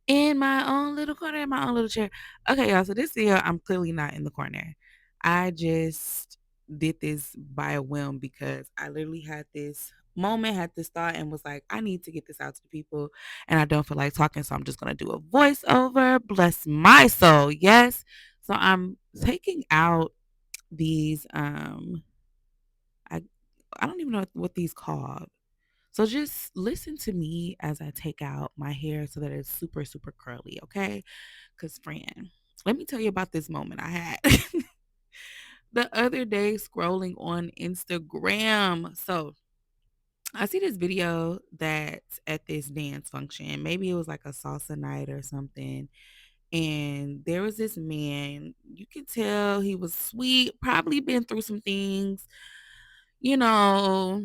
in my own little corner, in my own little chair. Okay, y'all. So this video, I'm clearly not in the corner. I just did this by a whim because I literally had this moment, had this thought, and was like, I need to get this out to the people, and I don't feel like talking, so I'm just gonna do a voiceover. Bless my soul, yes. So I'm taking out these I I don't even know what these called. So just listen to me as I take out my hair so that it's super, super curly, okay? Because, friend, let me tell you about this moment I had the other day scrolling on Instagram. So I see this video that's at this dance function. Maybe it was like a salsa night or something. And there was this man, you could tell he was sweet, probably been through some things, you know,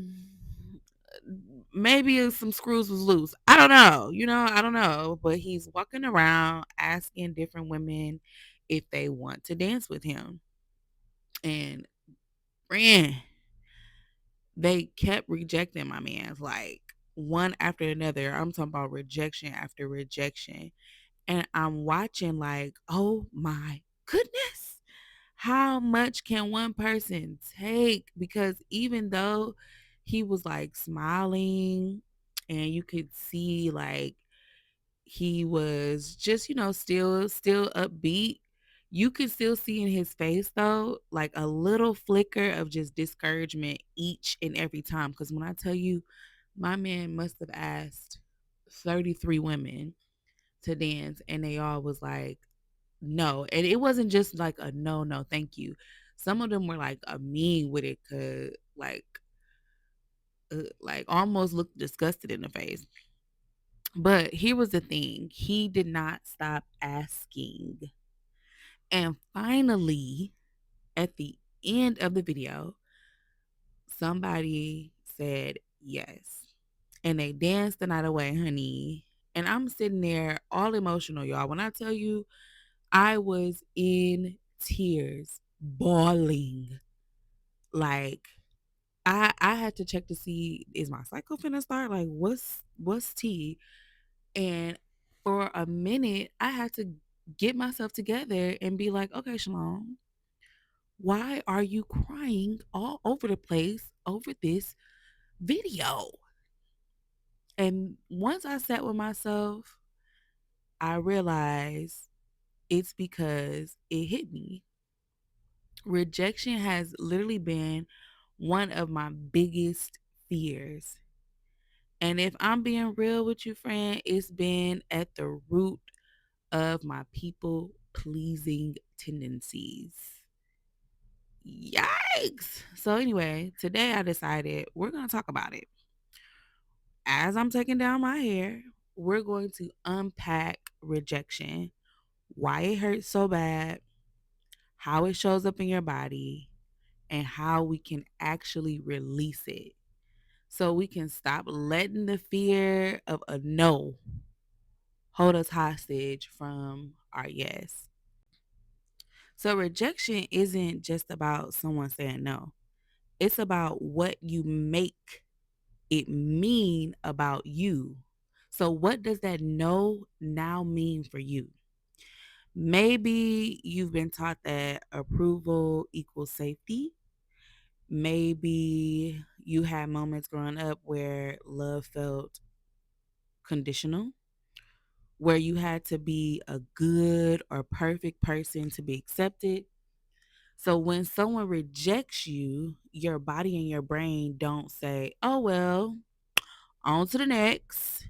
maybe some screws was loose. I don't know. I don't know. But he's walking around asking different women if they want to dance with him. And friend, they kept rejecting my man's like one after another. I'm talking about rejection after rejection. And I'm watching like, oh my goodness. How much can one person take? Because even though he was like smiling and you could see like he was just, still upbeat, you could still see in his face though, like a little flicker of just discouragement each and every time. Because when I tell you, my man must have asked 33 women to dance and they all was like, no. And it wasn't just like a no, no, thank you. Some of them were like a mean with it, cause like almost looked disgusted in the face. But here was the thing: he did not stop asking, and finally, at the end of the video, somebody said yes, and they danced the night away, honey. And I'm sitting there all emotional, y'all. When I tell you, I was in tears, bawling. Like I had to check to see, is my cycle finna start? Like what's tea? And for a minute I had to get myself together and be like, okay, Shalom, why are you crying all over the place over this video? And once I sat with myself, I realized it's because it hit me. Rejection has literally been one of my biggest fears. And if I'm being real with you, friend, it's been at the root of my people pleasing tendencies. Yikes. So, anyway, today I decided we're going to talk about it. As I'm taking down my hair, we're going to unpack rejection, why it hurts so bad, how it shows up in your body, and how we can actually release it so we can stop letting the fear of a no hold us hostage from our yes. So, rejection isn't just about someone saying no, it's about what you make it mean about you. So, what does that no now mean for you? Maybe you've been taught that approval equals safety. Maybe you had moments growing up where love felt conditional, where you had to be a good or perfect person to be accepted. So when someone rejects you, your body and your brain don't say, oh, well, on to the next.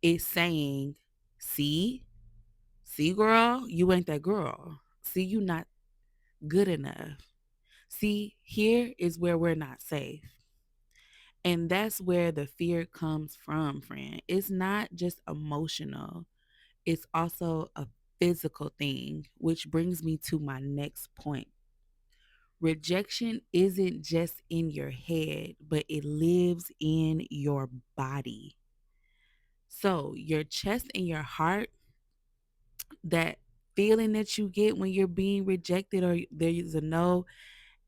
It's saying, see, see, girl, you ain't that girl. See, you not good enough. See, here is where we're not safe. And that's where the fear comes from, friend. It's not just emotional, it's also a physical thing, which brings me to my next point. Rejection isn't just in your head, but it lives in your body. So, your chest and your heart, that feeling that you get when you're being rejected or there is a no,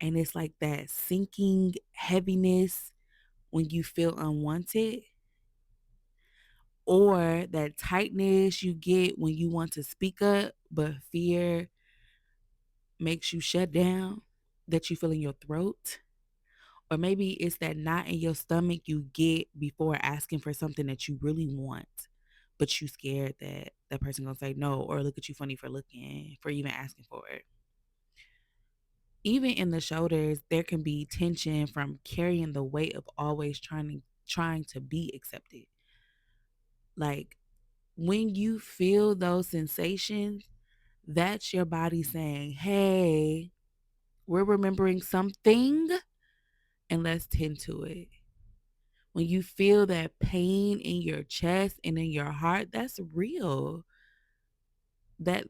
and it's like that sinking heaviness when you feel unwanted. or that tightness you get when you want to speak up, but fear makes you shut down, that you feel in your throat. Or maybe it's that knot in your stomach you get before asking for something that you really want, but you scared that that person gonna say no or look at you funny for looking, for even asking for it. Even in the shoulders, there can be tension from carrying the weight of always trying to be accepted. Like when you feel those sensations, that's your body saying, "Hey, we're remembering something and let's tend to it." When you feel that pain in your chest and in your heart, that's real. That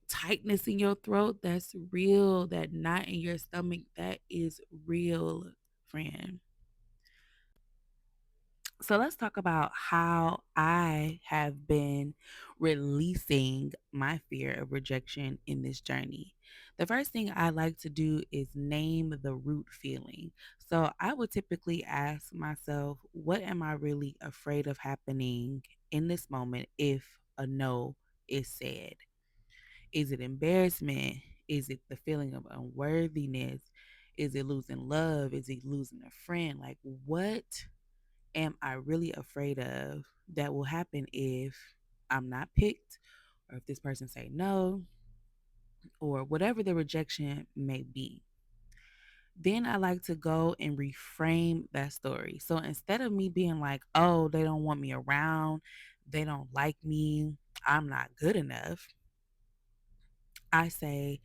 tightness in your throat, that's real. That knot in your stomach, that is real, friend. So let's talk about how I have been releasing my fear of rejection in this journey. The first thing I like to do is name the root feeling. So I would typically ask myself, what am I really afraid of happening in this moment if a no is said? Is it embarrassment? Is it the feeling of unworthiness? Is it losing love? Is it losing a friend? Like, what am I really afraid of that will happen if I'm not picked, or if this person say no, or whatever the rejection may be? Then I like to go and reframe that story. So instead of me being like, oh, they don't want me around, they don't like me, I'm not good enough, I say,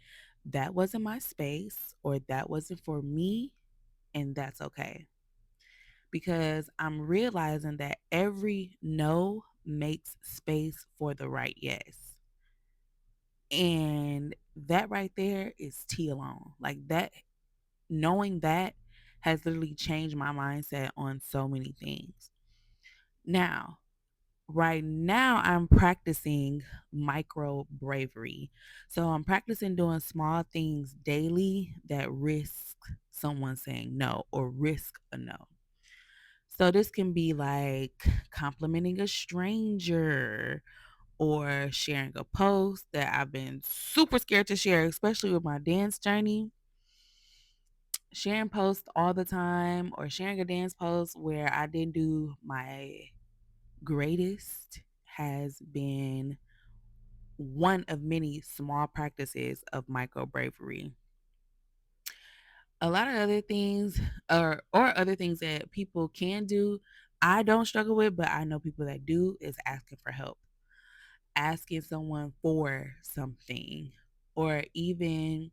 that wasn't my space, or that wasn't for me, and that's okay. Because I'm realizing that every no makes space for the right yes. And that right there is tea alone. Like that, knowing that has literally changed my mindset on so many things. Now, right now, I'm practicing micro bravery. So I'm practicing doing small things daily that risk someone saying no or risk a no. So this can be like complimenting a stranger or sharing a post that I've been super scared to share, especially with my dance journey. Sharing posts all the time or sharing a dance post where I didn't do my greatest has been one of many small practices of micro bravery. A lot of other things or other things that people can do, I don't struggle with, but I know people that do, is asking for help, asking someone for something, or even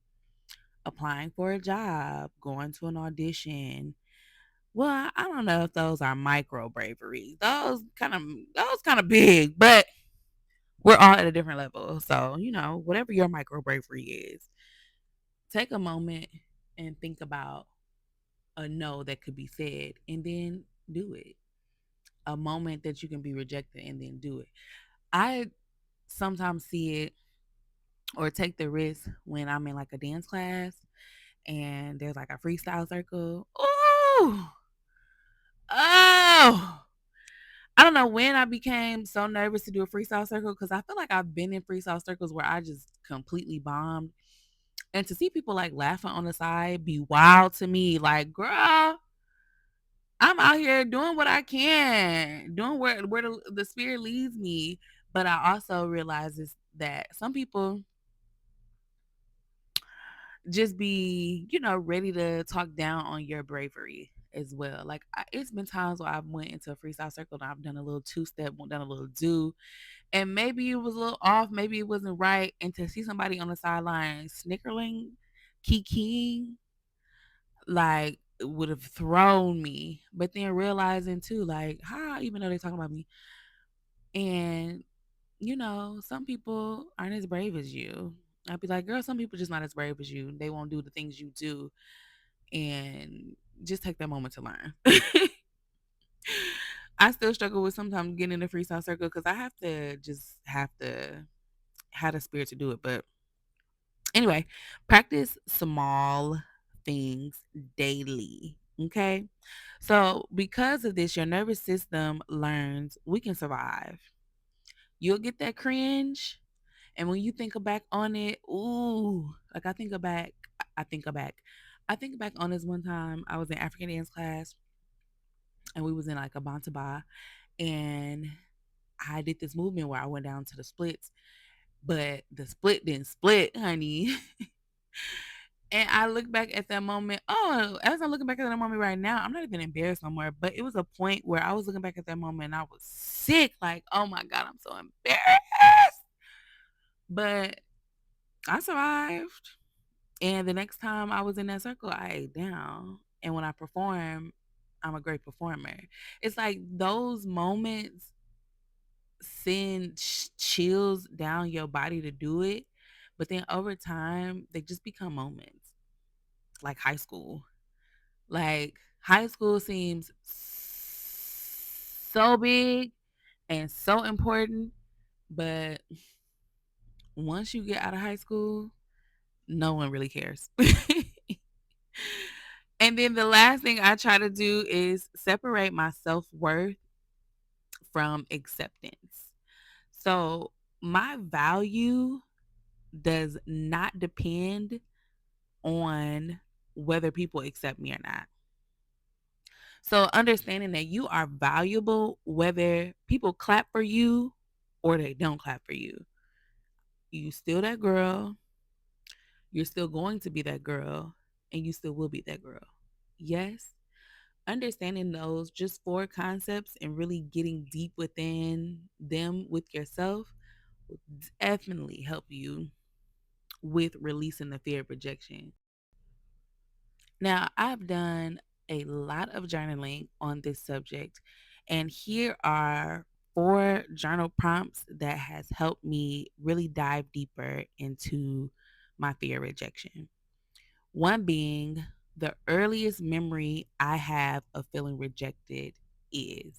applying for a job, going to an audition. Well, I don't know if those are micro bravery. Those kind of big, but we're all at a different level. So, whatever your micro bravery is, take a moment and think about a no that could be said and then do it. A moment that you can be rejected and then do it. I sometimes see it or take the risk when I'm in like a dance class and there's like a freestyle circle. Ooh, oh, I don't know when I became so nervous to do a freestyle circle because I feel like I've been in freestyle circles where I just completely bombed. And to see people like laughing on the side be wild to me. Like, girl, I'm out here doing what I can, doing where the spirit leads me. But I also realize is that some people just be, ready to talk down on your bravery as well. Like it's been times where I've went into a freestyle circle and I've done a little two step, done a little do, and maybe it was a little off, maybe it wasn't right, and to see somebody on the sideline snickering, kikiing, like it would have thrown me. But then realizing too, like, how even though they're talking about me, and some people aren't as brave as you. I'd be like, girl, some people just not as brave as you. They won't do the things you do, and just take that moment to learn. I still struggle with sometimes getting in the freestyle circle because I have to have the spirit to do it. But anyway, practice small things daily. Okay. So, because of this, your nervous system learns we can survive. You'll get that cringe. And when you think back on it, ooh, like I think back. I think back on this one time I was in African dance class and we was in like a bantaba, and I did this movement where I went down to the splits, but the split didn't split, honey. And I look back at that moment. Oh, as I'm looking back at that moment right now, I'm not even embarrassed no more. But it was a point where I was looking back at that moment and I was sick. Like, oh my God, I'm so embarrassed. But I survived. And the next time I was in that circle, I ate down. And when I perform, I'm a great performer. It's like those moments send chills down your body to do it. But then over time, they just become moments like high school. Like high school seems so big and so important, but once you get out of high school, no one really cares. And then the last thing I try to do is separate my self-worth from acceptance. So, my value does not depend on whether people accept me or not. So understanding that you are valuable whether people clap for you or they don't clap for you. You still that girl, you're still going to be that girl, and you still will be that girl. Yes. Understanding those just four concepts and really getting deep within them with yourself will definitely help you with releasing the fear of rejection. Now, I've done a lot of journaling on this subject, and here are four journal prompts that has helped me really dive deeper into my fear of rejection. One being the earliest memory I have of feeling rejected is,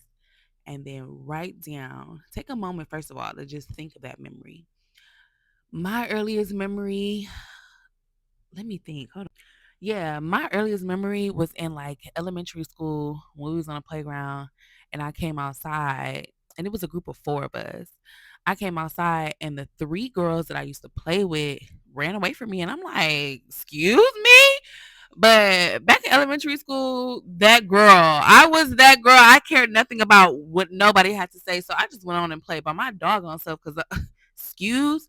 and then write down, take a moment first of all to just think of that memory. My earliest memory, let me think. Hold on. Yeah, my earliest memory was in like elementary school when we was on a playground and I came outside and it was a group of four of us. I came outside and the three girls that I used to play with ran away from me and I'm like, "Excuse me?" But back in elementary school, that girl, I was that girl. I cared nothing about what nobody had to say. So I just went on and played by my doggone self because, excuse,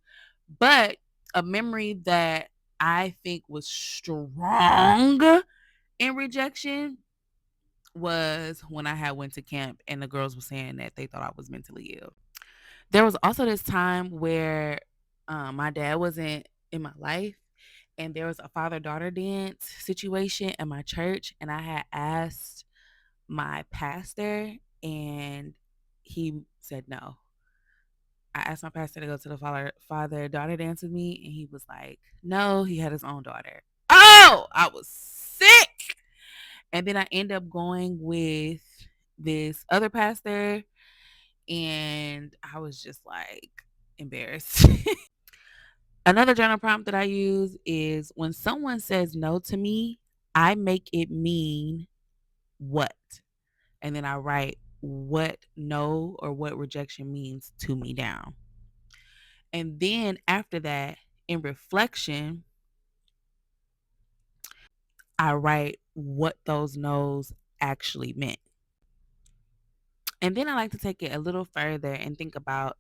but a memory that I think was strong in rejection was when I had went to camp and the girls were saying that they thought I was mentally ill. There was also this time where my dad wasn't in my life and there was a father-daughter dance situation at my church and I had asked my pastor and he said no. I asked my pastor to go to the father-daughter dance with me and he was like, "No, he had his own daughter." Oh, I was sick. And then I end up going with this other pastor and I was just like embarrassed. Another journal prompt that I use is when someone says no to me, I make it mean what? And then I write what no or what rejection means to me down. And then after that, in reflection, I write what those no's actually meant. And then I like to take it a little further and think about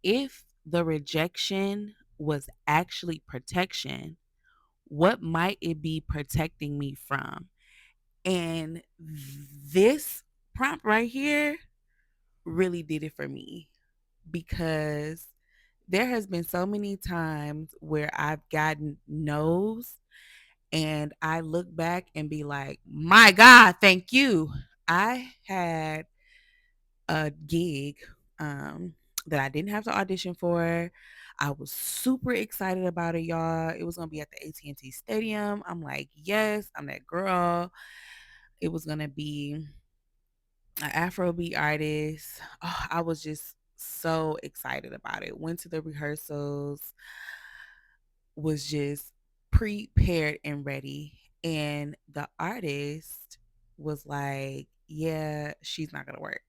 if the rejection was actually protection, what might it be protecting me from? And this prompt right here really did it for me because there has been so many times where I've gotten no's and I look back and be like, my God, thank you. I had a gig that I didn't have to audition for. I was super excited about it, y'all. It was gonna be at the AT&T Stadium. I'm like, yes, I'm that girl. It was gonna be an Afrobeat artist. Oh, I was just so excited about it. Went to the rehearsals, was just prepared and ready. And the artist was like, yeah, she's not going to work.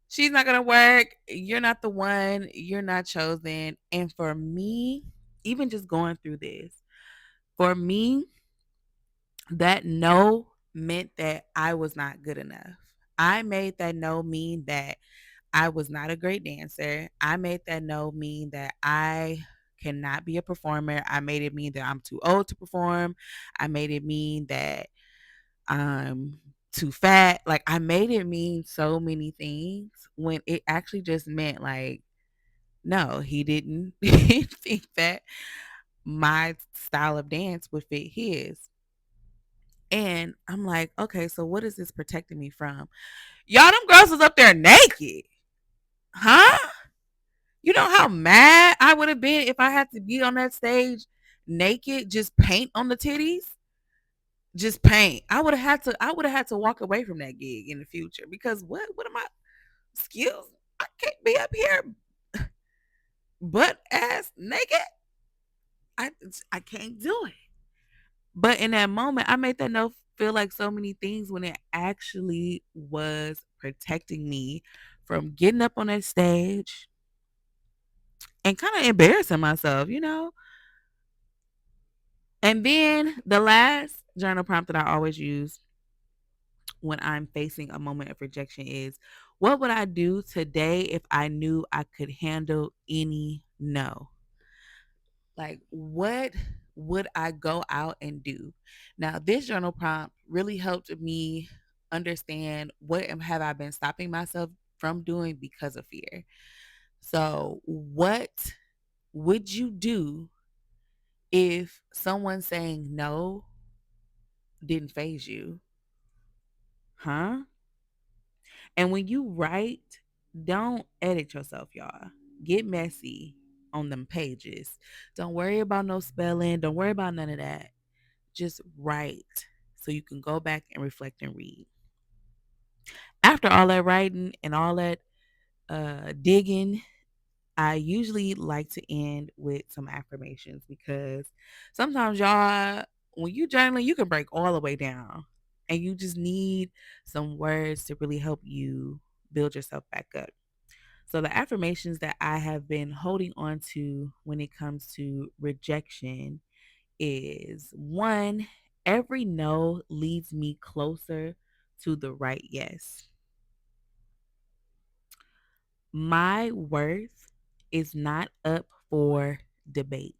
She's not going to work. You're not the one. You're not chosen. And for me, even just going through this, for me, that no meant that I was not good enough. I made that no mean that I was not a great dancer. I made that no mean that I cannot be a performer. I made it mean that I'm too old to perform. I made it mean that I'm too fat. Like, I made it mean so many things when it actually just meant like, no, he didn't think that my style of dance would fit his. And I'm like, okay, so what is this protecting me from? Y'all, them girls was up there naked. Huh? You know how mad I would have been if I had to be on that stage naked, just paint on the titties? Just paint. I would have had to walk away from that gig in the future because what am I skills? I can't be up here butt ass naked. I I can't do it. But in that moment, I made that note feel like so many things when it actually was protecting me from getting up on that stage and kind of embarrassing myself, you know? And then the last journal prompt that I always use when I'm facing a moment of rejection is, what would I do today if I knew I could handle any no? Like, what would I go out and do? Now, this journal prompt really helped me understand have I been stopping myself from doing because of fear. So, what would you do if someone saying no didn't phase you? Huh? And when you write, don't edit yourself, y'all. Get messy on them pages. Don't worry about no spelling. Don't worry about none of that. Just write so you can go back and reflect and read. After all that writing and all that digging, I usually like to end with some affirmations because sometimes, y'all, when you journaling, you can break all the way down and you just need some words to really help you build yourself back up. So, the affirmations that I have been holding on to when it comes to rejection is one, every no leads me closer to the right yes. My worth is not up for debate.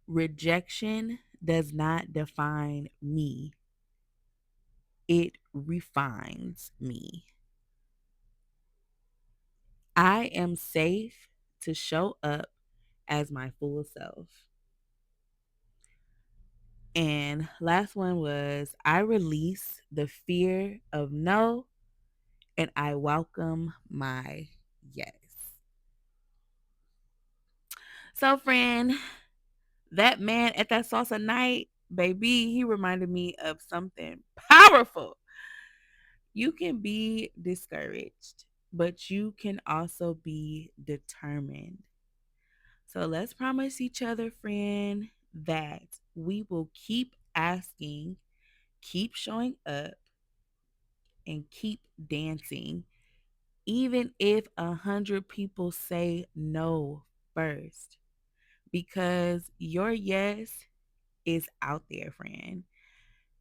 Rejection does not define me, it refines me. I am safe to show up as my full self. And last one was, I release the fear of no and I welcome my yes. So, friend, that man at that salsa night, baby, he reminded me of something powerful. You can be discouraged, but you can also be determined. So let's promise each other, friend, that we will keep asking, keep showing up, and keep dancing, even if 100 people say no first, because your yes is out there, friend.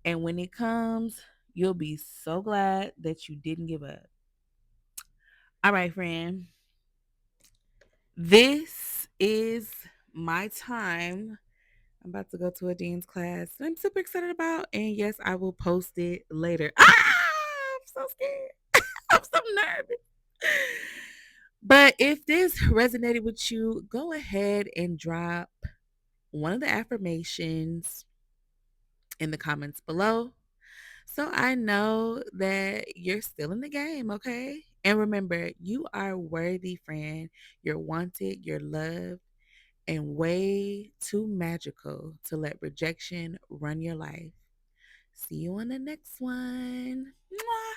And when it comes, you'll be so glad that you didn't give up. All right, friend. This is my time. I'm about to go to a dean's class. I'm super excited about. And yes, I will post it later. I'm so scared. I'm so nervous. But if this resonated with you, go ahead and drop one of the affirmations in the comments below so I know that you're still in the game, okay? And remember, you are worthy, friend. You're wanted, you're loved, and way too magical to let rejection run your life. See you on the next one. Mwah.